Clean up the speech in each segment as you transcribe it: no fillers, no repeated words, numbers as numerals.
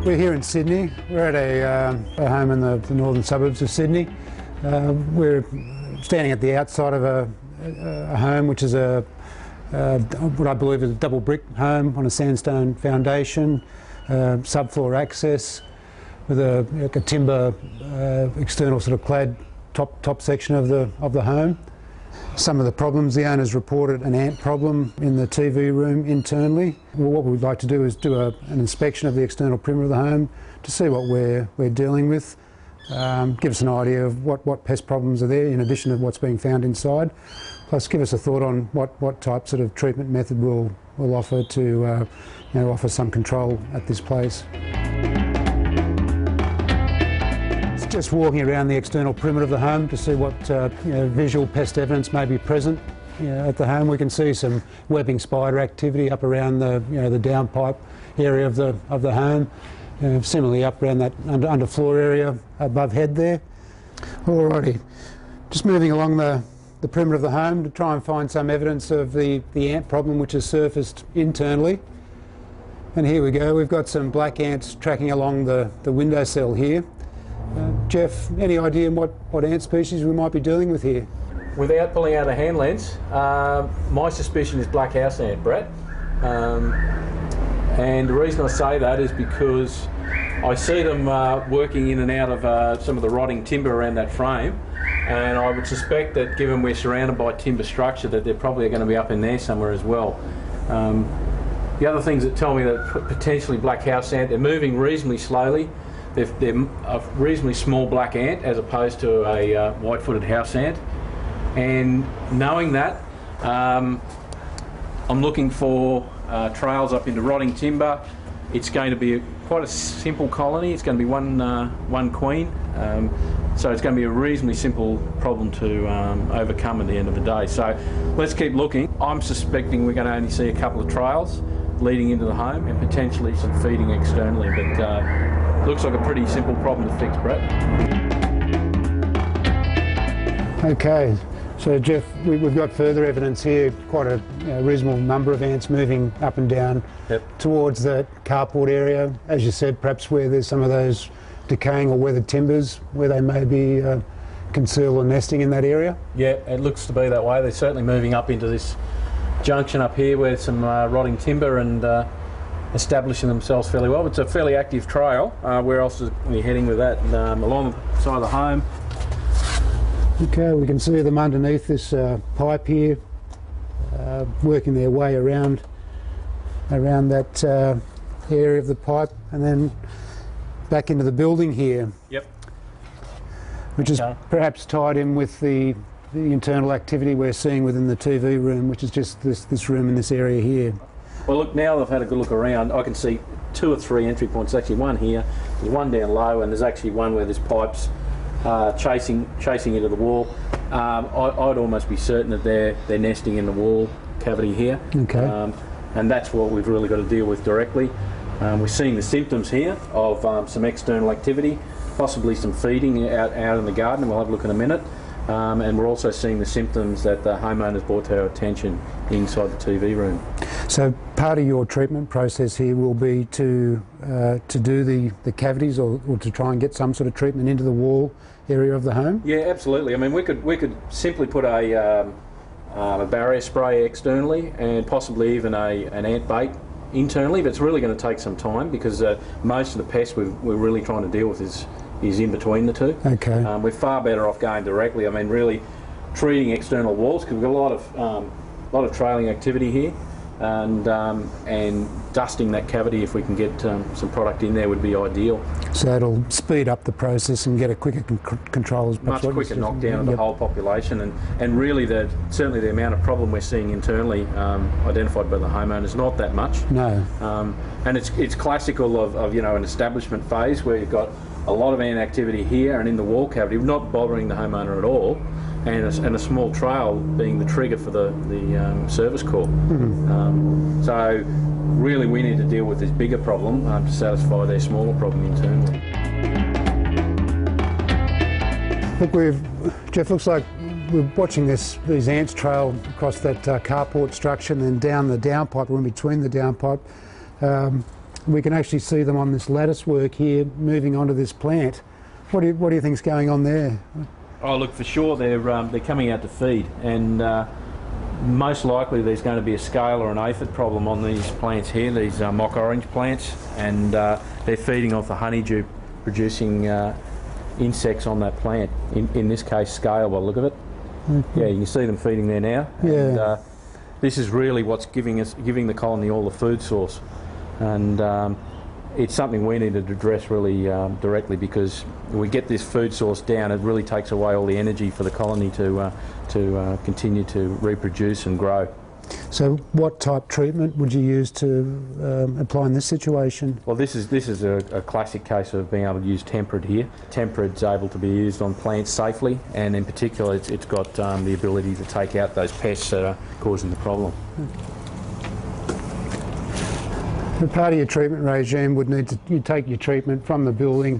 We're here in Sydney. We're at a home in the northern suburbs of Sydney. We're standing at the outside of a home which is what I believe is a double brick home on a sandstone foundation, subfloor access with a timber external sort of clad top section of the home. Some of the problems, the owners reported an ant problem in the TV room internally. Well, what we'd like to do is do an inspection of the external perimeter of the home to see what we're dealing with, give us an idea of what pest problems are there in addition to what's being found inside, plus give us a thought on what type sort of treatment method we'll offer to offer some control at this place. Just walking around the external perimeter of the home to see what visual pest evidence may be present at the home. We can see some webbing spider activity up around the the downpipe area of the home. Similarly up around that underfloor area above head there. Alrighty, just moving along the perimeter of the home to try and find some evidence of the ant problem which has surfaced internally. And here we go. We've got some black ants tracking along the windowsill here. Jeff, any idea what ant species we might be dealing with here? Without pulling out a hand lens, my suspicion is black house ant, Brett. And the reason I say that is because I see them working in and out of some of the rotting timber around that frame, and I would suspect that given we're surrounded by timber structure that they're probably going to be up in there somewhere as well. The other things that tell me that potentially black house ant, they're moving reasonably slowly. They're a reasonably small black ant as opposed to a white-footed house ant. And knowing that, I'm looking for trails up into rotting timber. It's going to be quite a simple colony. It's going to be one queen. So it's going to be a reasonably simple problem to overcome at the end of the day. So let's keep looking. I'm suspecting we're going to only see a couple of trails leading into the home and potentially some feeding externally. But looks like a pretty simple problem to fix, Brett. Okay, so Jeff, we've got further evidence here, quite a reasonable number of ants moving up and down towards the carport area. As you said, perhaps where there's some of those decaying or weathered timbers, where they may be concealed or nesting in that area. Yeah, it looks to be that way. They're certainly moving up into this junction up here where some rotting timber and establishing themselves fairly well. It's a fairly active trail. Where else are we heading with that? Along the side of the home. Okay, we can see them underneath this pipe here, working their way around that area of the pipe, and then back into the building here. Yep. Which is perhaps tied in with the internal activity we're seeing within the TV room, which is just this room in this area here. Well, look, now that I've had a good look around, I can see 2 or 3 entry points. There's actually one here, there's one down low, and there's actually one where there's pipes chasing into the wall. I'd almost be certain that they're nesting in the wall cavity here. Okay. And that's what we've really got to deal with directly. We're seeing the symptoms here of some external activity, possibly some feeding out in the garden, and we'll have a look in a minute. And we're also seeing the symptoms that the homeowners brought to our attention inside the TV room. So part of your treatment process here will be to do the cavities or to try and get some sort of treatment into the wall area of the home? Yeah, absolutely. I mean, we could simply put a barrier spray externally and possibly even an ant bait internally, but it's really going to take some time because most of the pests we're really trying to deal with is in between the two. Okay. We're far better off going directly. I mean, really treating external walls because we've got a lot of trailing activity here, and dusting that cavity if we can get some product in there would be ideal. So it'll speed up the process and get a quicker control. Much quicker knockdown of the whole population, and really certainly the amount of problem we're seeing internally identified by the homeowners not that much. No. And it's classical of an establishment phase where you've got a lot of ant activity here and in the wall cavity, not bothering the homeowner at all, and a small trail being the trigger for the service call. Mm-hmm. So really we need to deal with this bigger problem to satisfy their smaller problem internally. Look, Jeff, looks like we're watching these ants trail across that carport structure and then down the downpipe, or in between the downpipe. We can actually see them on this lattice work here, moving onto this plant. What do you think's going on there? Oh, look, for sure they're coming out to feed, and most likely there's going to be a scale or an aphid problem on these plants here, these mock orange plants, and they're feeding off the honeydew producing insects on that plant, in this case scale by the look of it. Mm-hmm. Yeah, you can see them feeding there now. Yeah. And, this is really what's giving the colony all the food source, and it's something we need to address really directly, because when we get this food source down, it really takes away all the energy for the colony to continue to reproduce and grow. So what type treatment would you use to apply in this situation? Well, this is a classic case of being able to use temperate here. Temperat's able to be used on plants safely, and in particular it's got the ability to take out those pests that are causing the problem. The part of your treatment regime would need to take your treatment from the building,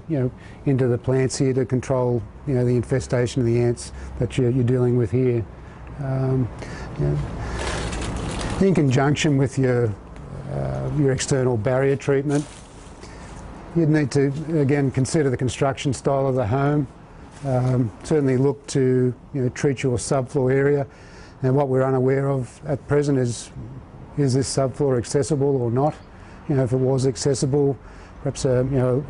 into the plants here to control, the infestation of the ants that you're dealing with here. In conjunction with your external barrier treatment, you'd need to again consider the construction style of the home. Certainly look to treat your subfloor area, and what we're unaware of at present is this subfloor accessible or not. If it was accessible, perhaps a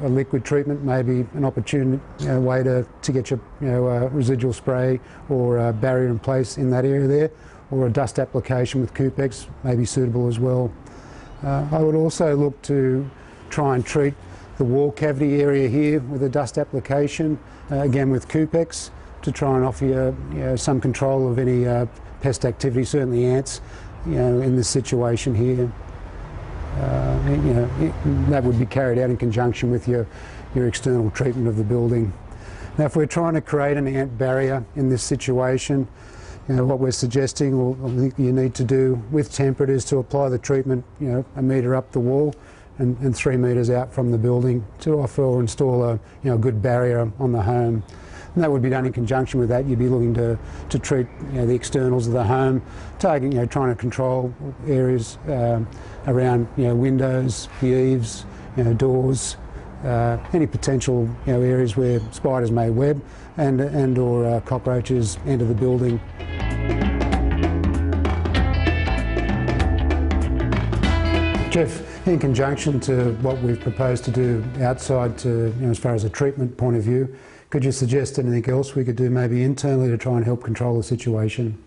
liquid treatment may be an opportune way to get your residual spray or a barrier in place in that area there, or a dust application with Coupex may be suitable as well. I would also look to try and treat the wall cavity area here with a dust application, again with Coupex, to try and offer you some control of any pest activity, certainly ants, in this situation here. That would be carried out in conjunction with your external treatment of the building. Now, if we're trying to create an ant barrier in this situation, what we're suggesting, or I think you need to do with temperate, is to apply the treatment, a metre up the wall and 3 metres out from the building, to offer or install a good barrier on the home. And that would be done in conjunction with that. You'd be looking to treat the externals of the home, targeting, trying to control areas around windows, the eaves, doors, any potential areas where spiders may web and or cockroaches enter the building. Jeff, in conjunction to what we've proposed to do outside, as far as a treatment point of view, could you suggest anything else we could do maybe internally to try and help control the situation?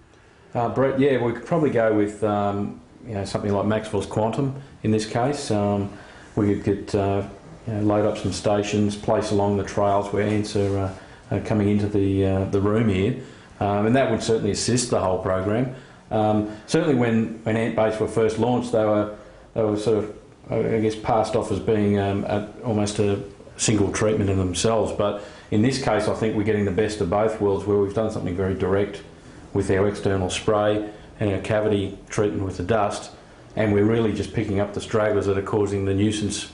Brett, yeah, we could probably go with something like Maxwell's Quantum in this case. We could load up some stations, place along the trails where ants are coming into the room here, and that would certainly assist the whole program. Certainly when ant baits were first launched, they were sort of, I guess, passed off as being almost a single treatment in themselves. But in this case, I think we're getting the best of both worlds, where we've done something very direct with our external spray and our cavity treatment with the dust, and we're really just picking up the stragglers that are causing the nuisance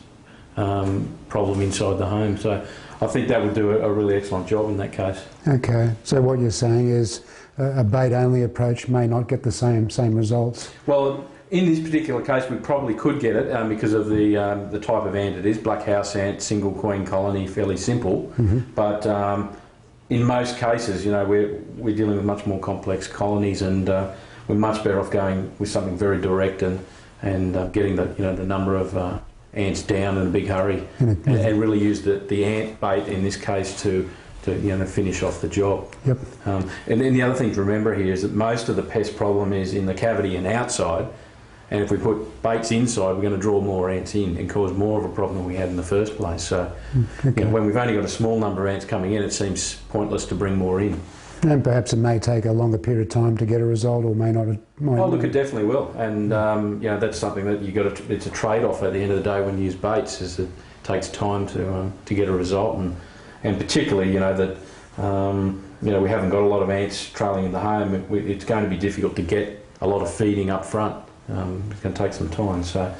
problem inside the home. So I think that would do a really excellent job in that case. Okay, so what you're saying is a bait-only approach may not get the same results? Well, in this particular case, we probably could get it because of the type of ant it is. Black house ant, single queen colony, fairly simple. Mm-hmm. But in most cases, we're dealing with much more complex colonies, and we're much better off going with something very direct and getting the number of ants down in a big hurry, and really use the ant bait in this case to finish off the job. Yep. And then the other thing to remember here is that most of the pest problem is in the cavity and outside, and if we put baits inside, we're going to draw more ants in and cause more of a problem than we had in the first place. So when we've only got a small number of ants coming in, it seems pointless to bring more in. And perhaps it may take a longer period of time to get a result, or may not. Oh, look, it definitely will, and that's something that it's a trade-off at the end of the day when you use baits. Is it takes time to get a result, and particularly that we haven't got a lot of ants trailing in the home. It's going to be difficult to get a lot of feeding up front. It's going to take some time. So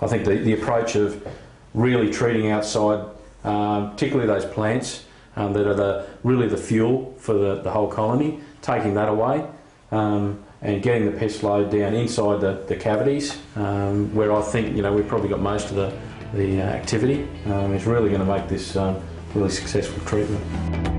I think the approach of really treating outside, particularly those plants that are really the fuel for the whole colony, taking that away and getting the pest load down inside the cavities, where I think we've probably got most of the activity is really going to make this really successful treatment.